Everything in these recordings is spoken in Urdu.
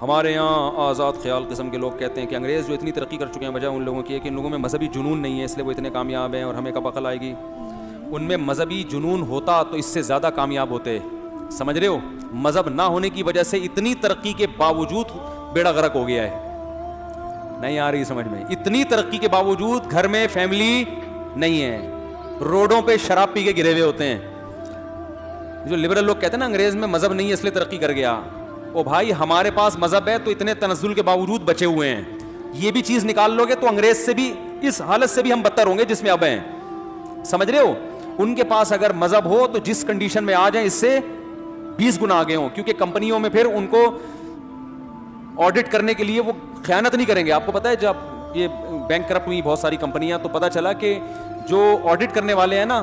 ہمارے یہاں آزاد خیال قسم کے لوگ کہتے ہیں کہ انگریز جو اتنی ترقی کر چکے ہیں وجہ ان لوگوں کی ہے کہ ان لوگوں میں مذہبی جنون نہیں ہے، اس لیے وہ اتنے کامیاب ہیں اور ہمیں کب عقل آئے گی. ان میں مذہبی جنون ہوتا تو اس سے زیادہ کامیاب ہوتے. سمجھ رہے ہو؟ مذہب نہ ہونے کی وجہ سے اتنی ترقی کے باوجود بیڑا غرق ہو گیا ہے. نہیں آ رہی سمجھ میں؟ اتنی ترقی کے باوجود گھر میں فیملی نہیں ہے، روڈوں پہ شراب پی کے گرے ہوئے ہوتے ہیں. جو لبرل لوگ کہتے ہیں نا انگریز میں مذہب نہیں ہے اس لیے ترقی کر گیا، او بھائی ہمارے پاس مذہب ہے تو اتنے تنزل کے باوجود بچے ہوئے ہیں. یہ بھی چیز نکال لو گے تو انگریز سے بھی، اس حالت سے بھی ہم بدتر ہوں گے جس میں اب ہیں. سمجھ رہے ہو؟ ان کے پاس اگر مذہب ہو تو جس کنڈیشن میں آ جائیں اس سے 20 گنا آگے ہوں، کیونکہ کمپنیوں میں پھر ان کو آڈٹ کرنے کے لیے وہ خیانت نہیں کریں گے. آپ کو پتا ہے جب یہ بینک کرپٹ ہوئی بہت ساری کمپنیاں تو پتا چلا کہ جو آڈٹ کرنے والے ہیں نا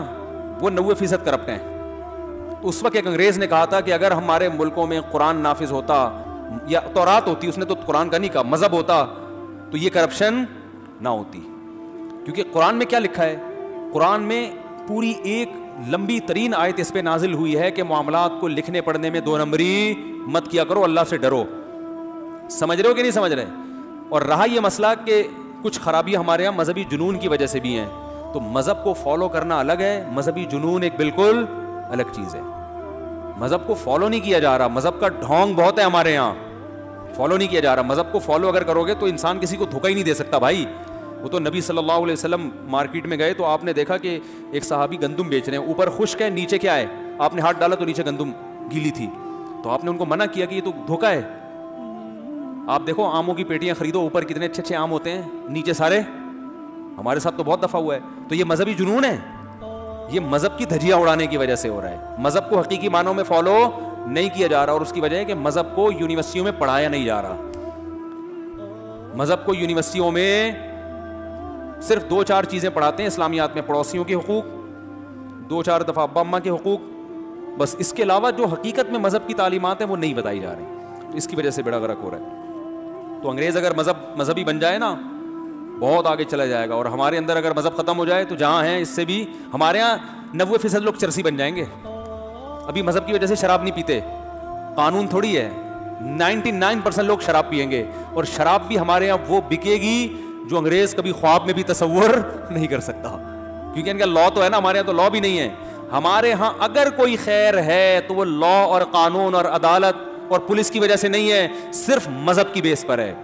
وہ 90% کرپٹ ہیں. تو اس وقت ایک انگریز نے کہا تھا کہ اگر ہمارے ملکوں میں قرآن نافذ ہوتا یا تورات ہوتی، اس نے تو قرآن کا نہیں کہا، مذہب ہوتا تو یہ کرپشن نہ ہوتی. کیونکہ قرآن میں کیا لکھا ہے؟ قرآن میں پوری ایک لمبی ترین آیت اس پہ نازل ہوئی ہے کہ معاملات کو لکھنے پڑھنے میں 2 نمبری مت کیا کرو، اللہ سے ڈرو. سمجھ رہے ہو کہ نہیں سمجھ رہے؟ اور رہا یہ مسئلہ کہ کچھ خرابی ہمارے یہاں مذہبی جنون کی وجہ سے بھی ہیں، تو مذہب کو فالو کرنا الگ ہے، مذہبی جنون ایک بالکل الگ چیز ہے. مذہب کو فالو نہیں کیا جا رہا، مذہب کا ڈھونگ بہت ہے ہمارے یہاں، فالو نہیں کیا جا رہا. مذہب کو فالو اگر کرو گے تو انسان کسی کو دھوکہ ہی نہیں دے سکتا بھائی. وہ تو نبی صلی اللہ علیہ وسلم مارکیٹ میں گئے تو آپ نے دیکھا کہ ایک صحابی گندم بیچ رہے ہیں، اوپر خشک ہے نیچے کیا ہے، آپ نے ہاتھ ڈالا تو نیچے گندم گیلی تھی، تو آپ نے ان کو منع کیا کہ یہ تو دھوکہ ہے. آپ دیکھو آموں کی پیٹیاں خریدو، اوپر کتنے اچھے اچھے آم ہوتے ہیں، نیچے سارے. ہمارے ساتھ تو بہت دفعہ ہوا ہے. تو یہ مذہبی جنون ہے، یہ مذہب کی دھجیاں اڑانے کی وجہ سے ہو رہا ہے. مذہب کو حقیقی معنوں میں فالو نہیں کیا جا رہا، اور اس کی وجہ ہے کہ مذہب کو یونیورسٹیوں میں پڑھایا نہیں جا رہا. مذہب کو یونیورسٹیوں میں صرف 2-4 چیزیں پڑھاتے ہیں اسلامیات میں، پڑوسیوں کے حقوق، 2-4 دفعہ ابا اماں کے حقوق، بس. اس کے علاوہ جو حقیقت میں مذہب کی تعلیمات ہیں وہ نہیں بتائی جا رہی. تو اس کی وجہ سے بیڑا غرق ہو رہا ہے. تو انگریز اگر مذہبی بن جائے نا بہت آگے چلا جائے گا، اور ہمارے اندر اگر مذہب ختم ہو جائے تو جہاں ہیں اس سے بھی ہمارے یہاں 90% لوگ چرسی بن جائیں گے. ابھی مذہب کی وجہ سے شراب نہیں پیتے، قانون تھوڑی ہے، 99% لوگ شراب پئیں گے، اور شراب بھی ہمارے یہاں وہ بکے گی جو انگریز کبھی خواب میں بھی تصور نہیں کر سکتا. کیونکہ ان کا لا تو ہے نا، ہمارے یہاں تو لا بھی نہیں ہے. ہمارے ہاں اگر کوئی خیر ہے تو وہ لا اور قانون اور عدالت اور پولیس کی وجہ سے نہیں ہے، صرف مذہب کی بیس پر ہے.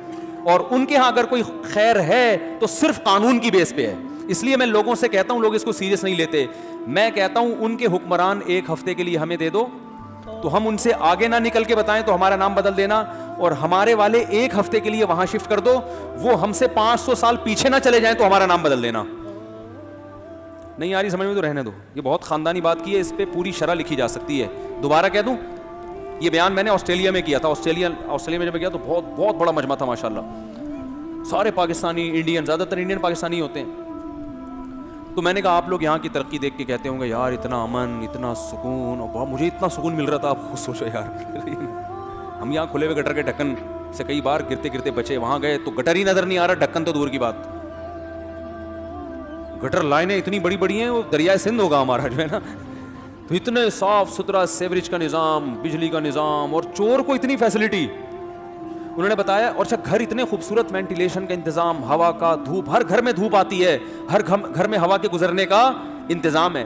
اور ان کے ہاں اگر کوئی خیر ہے تو صرف قانون کی بیس پہ ہے. اس لیے میں لوگوں سے کہتا ہوں، لوگ اس کو سیریس نہیں لیتے. میں کہتا ہوں ان کے حکمران 1 ہفتے کے لیے ہمیں دے دو تو ہم ان سے آگے نہ نکل کے بتائیں تو ہمارا نام بدل دینا، اور ہمارے والے 1 ہفتے کے لیے وہاں شفٹ کر دو، وہ ہم سے 500 سال پیچھے نہ چلے جائیں تو ہمارا نام بدل دینا. نہیں آ رہی سمجھ میں تو رہنے دو. یہ بہت خاندانی بات کی ہے، اس پہ پوری شرح لکھی جا سکتی ہے. دوبارہ کہہ دوں، یہ بیان میں نے آسٹریلیا میں کیا تھا. آسٹریلیا میں جب میں گیا تو بہت بڑا مجمع تھا ماشاءاللہ، سارے پاکستانی، انڈین، زیادہ تر انڈین پاکستانی ہوتے ہیں. تو میں نے کہا آپ لوگ یہاں کی ترقی دیکھ کے کہتے ہوں گے یار اتنا امن، اتنا سکون، اور مجھے اتنا سکون مل رہا تھا، آپ خود سوچو یار. ہم یہاں کھلے ہوئے گٹر کے ڈھکن سے کئی بار گرتے گرتے بچے، وہاں گئے تو گٹر ہی نظر نہیں آ رہا، ڈھکن تو دور کی بات. گٹر لائنیں اتنی بڑی بڑی ہیں، وہ دریائے سندھ ہوگا ہمارا جو ہے نا. تو اتنے صاف ستھرا سیوریج کا نظام، بجلی کا نظام، اور چور کو اتنی فیسلٹی انہوں نے بتایا. اور اچھا گھر اتنے خوبصورت، وینٹیلیشن کا انتظام، ہوا کا، دھوپ، ہر گھر میں دھوپ آتی ہے، ہر گھر میں ہوا کے گزرنے کا انتظام ہے،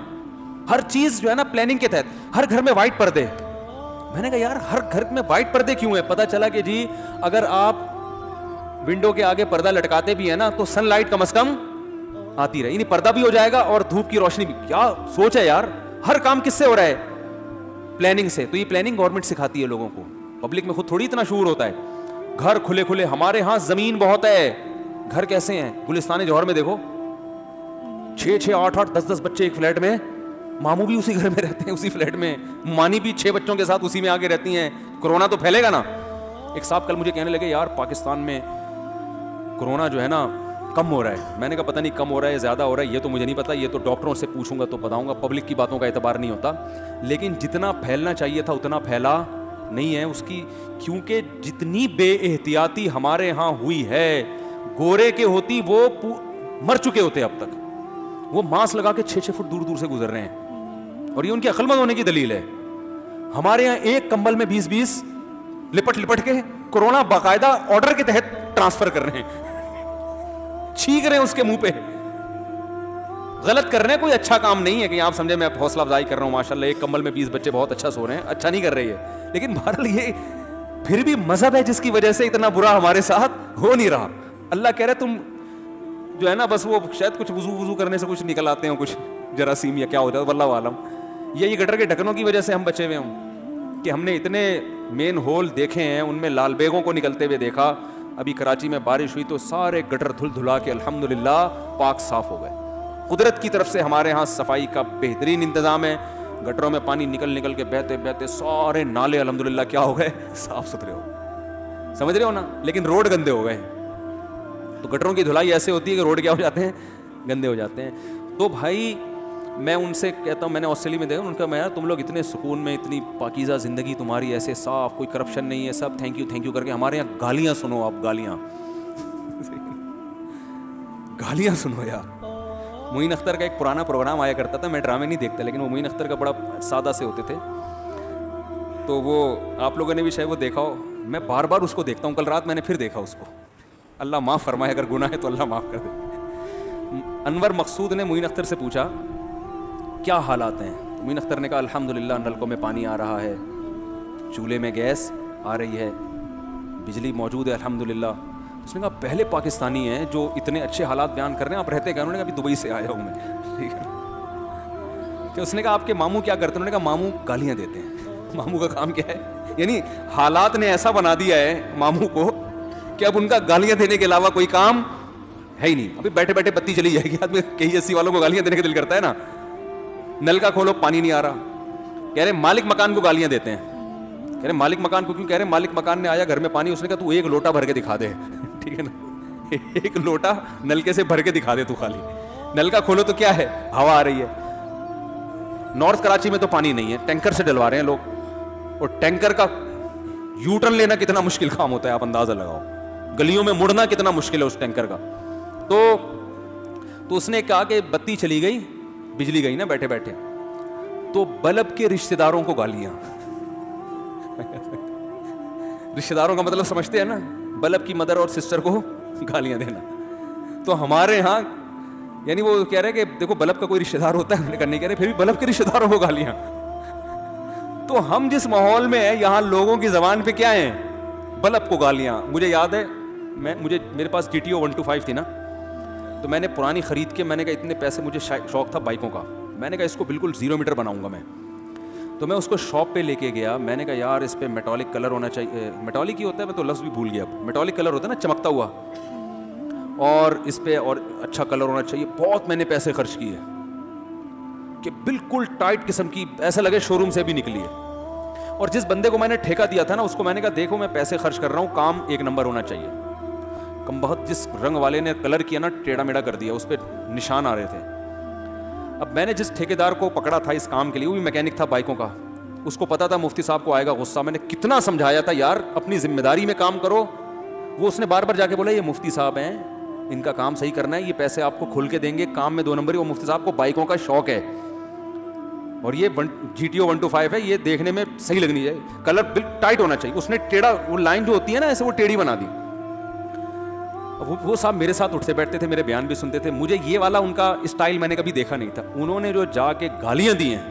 ہر چیز جو ہے نا پلاننگ کے تحت. ہر گھر میں وائٹ پردے. میں نے کہا یار ہر گھر میں وائٹ پردے کیوں ہیں؟ پتا چلا کہ جی اگر آپ ونڈو کے آگے پردہ لٹکاتے بھی ہیں نا تو سن لائٹ کم از کم آتی رہے، یعنی پردہ بھی ہو جائے گا اور دھوپ کی روشنی بھی. کیا سوچ ہے یار. ہر کام کس سے ہو رہا ہے؟ پلاننگ سے. تو یہ پلاننگ گورنمنٹ سکھاتی ہے لوگوں کو، پبلک میں خود تھوڑی اتنا شعور ہوتا ہے. گھر کھلے کھلے. ہمارے ہاں زمین بہت ہے، گھر کیسے ہیں؟ گلستان جوہر میں دیکھو، 6-6 8-8 10-10 بچے ایک فلیٹ میں. ماموں بھی اسی گھر میں رہتے ہیں، اسی فلیٹ میں. مانی بھی 6 بچوں کے ساتھ اسی میں آگے رہتی ہیں. کورونا تو پھیلے گا نا. ایک صاحب کل مجھے کہنے لگے یار پاکستان میں کورونا جو ہے نا کم ہو رہا ہے. میں نے کہا پتہ نہیں کم ہو رہا ہے زیادہ ہو رہا ہے، یہ تو مجھے نہیں پتا، یہ تو ڈاکٹروں سے پوچھوں گا تو بتاؤں گا. پبلک کی باتوں کا اعتبار نہیں ہوتا. لیکن جتنا پھیلنا چاہیے تھا اتنا پھیلا نہیں ہے اس کی، کیونکہ جتنی بے احتیاطی ہمارے ہاں ہوئی ہے، گورے کے ہوتی وہ مر چکے ہوتے اب تک. وہ ماسک لگا کے 6-6 فٹ دور دور سے گزر رہے ہیں، اور یہ ان کی عقل مند ہونے کی دلیل ہے. ہمارے یہاں ایک کمبل میں 20-20 لپٹ لپٹ کے کورونا باقاعدہ آرڈر کے تحت ٹرانسفر کر رہے ہیں, چھینک رہے ہیں اس کے منہ پہ. غلط کر رہے ہیں, کوئی اچھا کام نہیں ہے کہ آپ سمجھے میں حوصلہ افزائی کر رہا ہوں, ماشاءاللہ ایک کمبل میں 20 بچے بہت اچھا سو رہے ہیں, اچھا نہیں کر رہی ہے. لیکن بہرحال یہ پھر بھی مذہب ہے جس کی وجہ سے اتنا برا ہمارے ساتھ ہو نہیں رہا. اللہ کہہ رہے تم جو ہے نا بس وہ شاید کچھ وضو کرنے سے کچھ نکل آتے ہیں, کچھ جراثیم یا کیا ہوتا ہے واللہ عالم. یہ گٹر کے ڈھکنوں کی وجہ سے ہم بچے ہوئے ہوں کہ ہم نے اتنے مین ہول دیکھے ہیں, ان میں لال بیگوں کو نکلتے ہوئے دیکھا. ابھی کراچی میں بارش ہوئی تو سارے گٹر دھل دھلا کے الحمدللہ پاک صاف ہو گئے. قدرت کی طرف سے ہمارے ہاں صفائی کا بہترین انتظام ہے. گٹروں میں پانی نکل کے بہتے بہتے سارے نالے الحمدللہ کیا ہو گئے, صاف ستھرے ہو گئے. سمجھ رہے ہو نا. لیکن روڈ گندے ہو گئے. تو گٹروں کی دھلائی ایسے ہوتی ہے کہ روڈ کیا ہو جاتے ہیں, گندے ہو جاتے ہیں. تو بھائی میں ان سے کہتا ہوں, میں نے آسٹریلیا میں دیکھا, ان کا میں یار تم لوگ اتنے سکون میں, اتنی پاکیزہ زندگی تمہاری, ایسے صاف, کوئی کرپشن نہیں ہے, سب تھینک یو کر کے. ہمارے یہاں گالیاں سنو آپ, گالیاں سنو یار. معین اختر کا ایک پرانا پروگرام آیا کرتا تھا, میں ڈرامے نہیں دیکھتا لیکن وہ معین اختر کا بڑا سادہ سے ہوتے تھے, تو وہ آپ لوگوں نے بھی شاید وہ دیکھا ہو. میں بار بار اس کو دیکھتا ہوں, کل رات میں نے پھر دیکھا اس کو. اللہ معاف فرمائے, اگر گناہ ہے تو اللہ معاف کر دے. انور مقصود نے معین اختر سے پوچھا کیا حالات ہیں. معین اختر نے کہا الحمدللہ نلکوں میں پانی آ رہا ہے, چولہے میں گیس آ رہی ہے, بجلی موجود ہے الحمدللہ. اس نے کہا پہلے پاکستانی ہیں جو اتنے اچھے حالات بیان کر رہے ہیں, آپ رہتے کیا؟ انہوں نے کہا ابھی دبئی سے آیا ہوں میں. ٹھیک ہے. کہ اس نے کہا آپ کے ماموں کیا کرتے ہیں؟ انہوں نے کہا ماموں گالیاں دیتے ہیں. ماموں کا کام کیا ہے؟ یعنی حالات نے ایسا بنا دیا ہے ماموں کو کہ اب ان کا گالیاں دینے کے علاوہ کوئی کام ہے ہی نہیں. ابھی بیٹھے بیٹھے بتی چلی جائے گی, آدمی کئی 80 والوں کو گالیاں دینے کا دل کرتا ہے نا. نل کا کھولو پانی نہیں آ رہا, کہہ رہے مالک مکان کو گالیاں دیتے ہیں. کہہ رہے مالک مکان کو کیوں؟ کہہ رہے مالک مکان نے آیا گھر میں پانی, اس نے کہا تو ایک لوٹا بھر کے دکھا دے. ٹھیک ہے نا, ایک لوٹا نلکے سے بھر کے دکھا دے تو خالی. نل کا کھولو تو کیا ہے, ہوا آ رہی ہے. نارتھ کراچی میں تو پانی نہیں ہے, ٹینکر سے ڈلوا رہے ہیں لوگ, اور ٹینکر کا یو ٹرن لینا کتنا مشکل کام ہوتا ہے آپ اندازہ لگاؤ. گلیوں میں مڑنا کتنا مشکل ہے اس ٹینکر کا. تو اس نے کہا کہ بتی چلی گئی, بجلی گئی نا بیٹھے بیٹھے, تو بلب کے رشتہ داروں کو گالیاں. رشتہ داروں کا مطلب سمجھتے ہیں نا, بلب کی مدر اور سسٹر کو گالیاں دینا. تو ہمارے ہاں یعنی وہ کہہ رہے کہ دیکھو بلب کا کوئی رشتہ دار ہوتا ہے, نہیں کہہ رہے پھر بھی بلب کے رشتہ داروں کو گالیاں. تو ہم جس ماحول میں ہیں یہاں لوگوں کی زبان پہ کیا ہیں, بلب کو گالیاں. مجھے یاد ہے میرے پاس GTO 125 تھی نا, تو میں نے پرانی خرید کے, میں نے کہا اتنے پیسے, مجھے شوق تھا بائکوں کا, میں نے کہا اس کو بالکل 0 میٹر بناؤں گا میں. تو میں اس کو شاپ پہ لے کے گیا, میں نے کہا یار اس پہ میٹالک کلر ہونا چاہیے. میٹالک ہی ہوتا ہے, میں تو لفظ بھی بھول گیا اب. میٹالک کلر ہوتا ہے نا, چمکتا ہوا, اور اس پہ اور اچھا کلر ہونا چاہیے. بہت میں نے پیسے خرچ کیے کہ بالکل ٹائٹ قسم کی, ایسا لگے شو روم سے بھی نکلی ہے. اور جس بندے کو میں نے ٹھیکہ دیا تھا نا, اس کو میں نے کہا دیکھو میں پیسے خرچ کر رہا ہوں, کام 1 نمبر ہونا چاہیے. کم بہت جس رنگ والے نے کلر کیا نا, ٹیڑھا میڑھا کر دیا, اس پہ نشان آ رہے تھے. اب میں نے جس ٹھیکیدار کو پکڑا تھا اس کام کے لیے, وہ بھی میکینک تھا بائکوں کا, اس کو پتا تھا مفتی صاحب کو آئے گا غصہ. میں نے کتنا سمجھایا تھا یار اپنی ذمہ داری میں کام کرو. وہ اس نے بار بار جا کے بولا یہ مفتی صاحب ہیں, ان کا کام صحیح کرنا ہے, یہ پیسے آپ کو کھل کے دیں گے, کام میں 2 نمبر. وہ مفتی صاحب کو بائکوں کا شوق ہے, اور یہ GTO 125 ہے, یہ دیکھنے میں صحیح لگنی ہے, کلر بالکل ٹائٹ ہونا چاہیے. اس نے ٹیڑھا, وہ لائن جو ہوتی ہے نا ایسے, وہ ٹیڑھی بنا دی. وہ صاحب میرے ساتھ اٹھتے بیٹھتے تھے, میرے بیان بھی سنتے تھے. مجھے یہ والا ان کا اسٹائل میں نے کبھی دیکھا نہیں تھا. انہوں نے جو جا کے گالیاں دی ہیں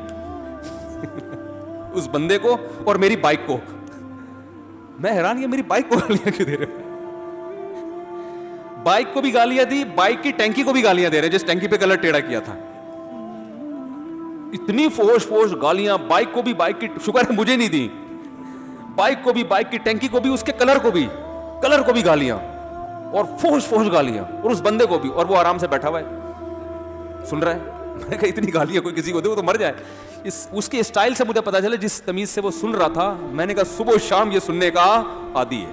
اس بندے کو اور میری بائک کو, میں حیران, یہ میری بائک کو گالیاں کیوں دے رہے؟ بائک کو بھی گالیاں دی, بائک کی ٹینکی کو بھی گالیاں دے رہے, جس ٹینکی پہ کلر ٹیڑھا کیا تھا. اتنی فوش گالیاں, بائک کو بھی, بائک کی شکر ہے مجھے نہیں دی, بائک کو بھی, بائک کی ٹینکی کو بھی, اس کے کلر کو بھی گالیاں, اور فوش گالیاں, اور اس بندے کو بھی. اور وہ آرام سے بیٹھا ہوا ہے سن رہا ہے. میں نے کہا اتنی گالیاں کوئی کسی کو دے وہ تو مر جائے. اس کے اسٹائل سے مجھے پتا چلا جس تمیز سے وہ سن رہا تھا. میں نے کہا صبح شام یہ سننے کا عادی ہے.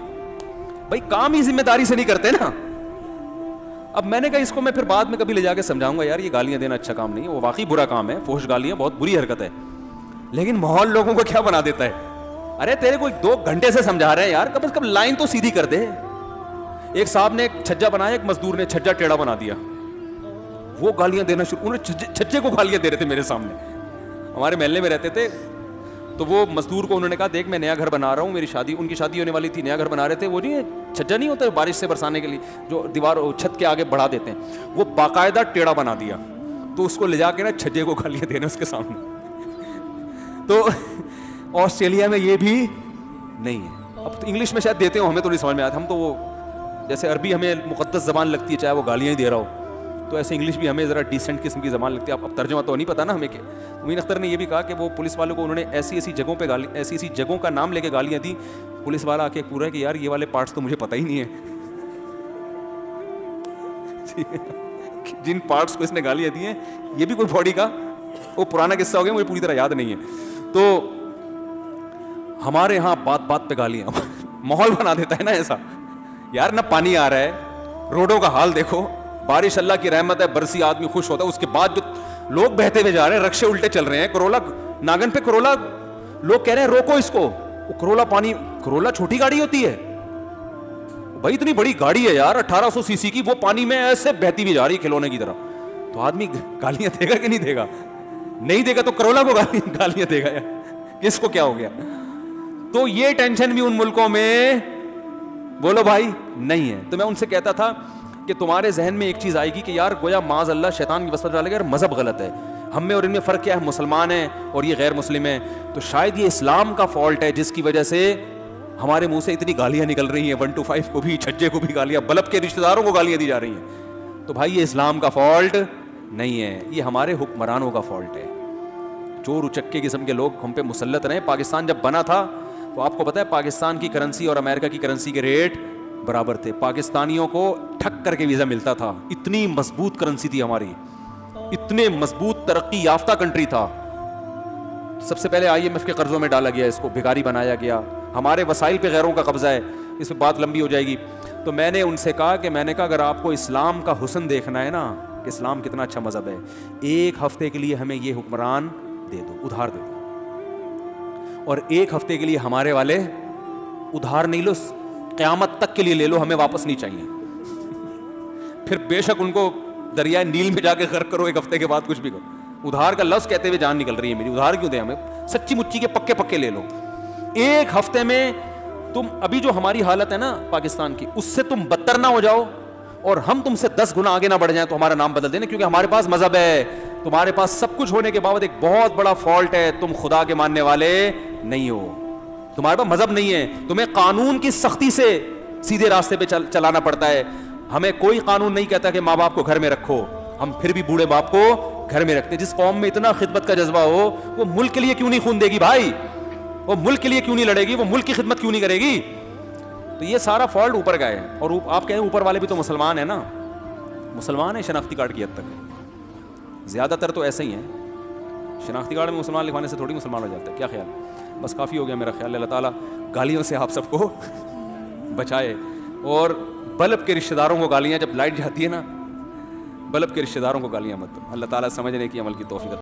بھائی کام ہی ذمہ داری سے نہیں کرتے نا. اب میں نے کہا اس کو میں پھر بعد میں کبھی لے جا کے سمجھاؤں گا, یار یہ گالیاں دینا اچھا کام نہیں ہے, وہ واقعی برا کام ہے, فوش گالیاں بہت بری حرکت ہے. لیکن ماحول لوگوں کو کیا بنا دیتا ہے, ارے تیرے کو 2 گھنٹے سے سمجھا رہے ہیں یار, کم از کم لائن تو سیدھی کر دے. ایک صاحب نے ایک چھجا بنایا, ایک مزدور نے چھجا ٹیڑھا بنا دیا, وہ گالیاں دینا شروع, انہوں نے چھجے کو گالیاں دے رہے تھے میرے سامنے. ہمارے محلے میں رہتے تھے تو وہ مزدور کو انہوں نے کہا دیکھ میں نیا گھر بنا رہا ہوں, میری شادی, ان کی شادی ہونے والی تھی, نیا گھر بنا رہے تھے, وہ نہیں چھجا نہیں ہوتا بارش سے برسانے کے لیے جو دیوار چھت کے آگے بڑھا دیتے ہیں, وہ باقاعدہ ٹیڑھا بنا دیا, تو اس کو لے جا کے نا چھجے کو گالیاں دینا اس کے سامنے. تو آسٹریلیا میں یہ بھی نہیں ہے. اب تو انگلش میں شاید دیتے ہوں, ہمیں تو نہیں سمجھ میں آتا, ہم تو وہ جیسے عربی ہمیں مقدس زبان لگتی ہے چاہے وہ گالیاں ہی دے رہا ہو, تو ایسے انگلش بھی ہمیں ذرا ڈیسنٹ قسم کی زبان لگتی ہے. اب ترجمہ تو نہیں پتا نا ہمیں کہ. معین اختر نے یہ بھی کہا کہ وہ پولیس والوں کو انہوں نے ایسی جگہوں پہ ایسی جگہوں کا نام لے کے گالیاں دی, پولیس والا آ کے پورا ہے کہ یار یہ والے پارٹس تو مجھے پتہ ہی نہیں ہے, جن پارٹس کو اس نے گالیاں دی ہیں یہ بھی کوئی باڈی کا وہ پرانا قصہ ہو گیا, مجھے پوری طرح یاد نہیں ہے. تو ہمارے یہاں بات بات پہ گالیاں, ماحول بنا دیتا ہے نا ایسا, یار نہ پانی آ رہا ہے, روڈوں کا حال دیکھو, بارش اللہ کی رحمت ہے برسی آدمی خوش ہوتا ہے, اس کے بعد جو لوگ بہتے ہوئے جا رہے ہیں, رکشے الٹے چل رہے ہیں, کرولا ناگن پہ کرولا, لوگ کہہ رہے ہیں روکو اس کو, وہ کرولا پانی, کرولا چھوٹی گاڑی ہوتی ہے بھائی, اتنی بڑی گاڑی ہے یار 1800 cc کی, وہ پانی میں ایسے بہتی ہوئی جا رہی ہے کھلونے کی طرح, تو آدمی گالیاں دے گا کہ نہیں دے گا؟ نہیں دے گا تو کرولا کو گالیاں دے گا یار, کس کو کیا ہو گیا؟ تو یہ ٹینشن بھی ان ملکوں میں بولو بھائی نہیں ہے. تو میں ان سے کہتا تھا کہ تمہارے ذہن میں ایک چیز آئے گی کہ یار گویا معاذ اللہ شیطان کی وسوسہ ڈالے گا, یار مذہب غلط ہے, ہم میں اور ان میں فرق کیا ہے, مسلمان ہیں اور یہ غیر مسلم ہیں, تو شاید یہ اسلام کا فالٹ ہے جس کی وجہ سے ہمارے منہ سے اتنی گالیاں نکل رہی ہیں, 1 to 5 کو بھی, چھجے کو بھی گالیاں, بلب کے رشتہ داروں کو گالیاں دی جا رہی ہیں. تو بھائی یہ اسلام کا فالٹ نہیں ہے, یہ ہمارے حکمرانوں کا فالٹ ہے. چور اچکے قسم کے لوگ ہم پہ مسلط رہے. پاکستان جب بنا تھا تو آپ کو پتا ہے پاکستان کی کرنسی اور امریکہ کی کرنسی کے ریٹ برابر تھے, پاکستانیوں کو ٹھک کر کے ویزا ملتا تھا, اتنی مضبوط کرنسی تھی ہماری, اتنے مضبوط ترقی یافتہ کنٹری تھا. سب سے پہلے IMF کے قرضوں میں ڈالا گیا, اس کو بھکاری بنایا گیا, ہمارے وسائل پہ غیروں کا قبضہ ہے, اس پہ بات لمبی ہو جائے گی. تو میں نے ان سے کہا کہ میں نے کہا اگر آپ کو اسلام کا حسن دیکھنا ہے نا کہ اسلام کتنا اچھا مذہب ہے, 1 ہفتے کے لیے ہمیں یہ حکمران دے دو, ادھار دے دو, اور 1 ہفتے کے لیے ہمارے والے ادھار نہیں لو, قیامت تک کے لیے لے لو, ہمیں واپس نہیں چاہیے. پھر بے شک ان کو دریائے نیل میں جا کے غرق کرو, 1 ہفتے کے بعد کچھ بھی کرو. ادھار کا لفظ کہتے ہوئے جان نکل رہی ہے میری, ادھار کیوں دیں ہمیں, سچی مچی کے پکے پکے لے لو. 1 ہفتے میں تم, ابھی جو ہماری حالت ہے نا پاکستان کی, اس سے تم بدتر نہ ہو جاؤ اور ہم تم سے 10 گنا آگے نہ بڑھ جائیں, تو ہمارا نام بدل دینا, کیونکہ ہمارے پاس مذہب ہے. تمہارے پاس سب کچھ ہونے کے باوجود ایک بہت بڑا فالٹ ہے, تم خدا کے ماننے والے نہیں ہو, تمہارے پاس مذہب نہیں ہے, تمہیں قانون کی سختی سے سیدھے راستے پہ چلانا پڑتا ہے. ہمیں کوئی قانون نہیں کہتا کہ ماں باپ کو گھر میں رکھو, ہم پھر بھی بوڑھے باپ کو گھر میں رکھتے. جس قوم میں اتنا خدمت کا جذبہ ہو, وہ ملک کے لیے کیوں نہیں خون دے گی بھائی, وہ ملک کے لیے کیوں نہیں لڑے گی, وہ ملک کی خدمت کیوں نہیں کرے گی؟ تو یہ سارا فالٹ اوپر کا ہے. اور آپ کہیں اوپر والے بھی تو مسلمان ہیں نا, مسلمان ہیں شناختی کارڈ کی حد تک, زیادہ تر تو ایسے ہی ہیں. شناختی کارڈ میں مسلمان لکھوانے سے تھوڑی مسلمان ہو جاتا ہے. کیا خیال؟ بس کافی ہو گیا میرا خیال. اللہ تعالیٰ گالیوں سے آپ سب کو بچائے, اور بلب کے رشتہ داروں کو گالیاں, جب لائٹ جاتی ہے نا, بلب کے رشتہ داروں کو گالیاں مت دو. اللہ تعالیٰ سمجھنے کی عمل کی توفیق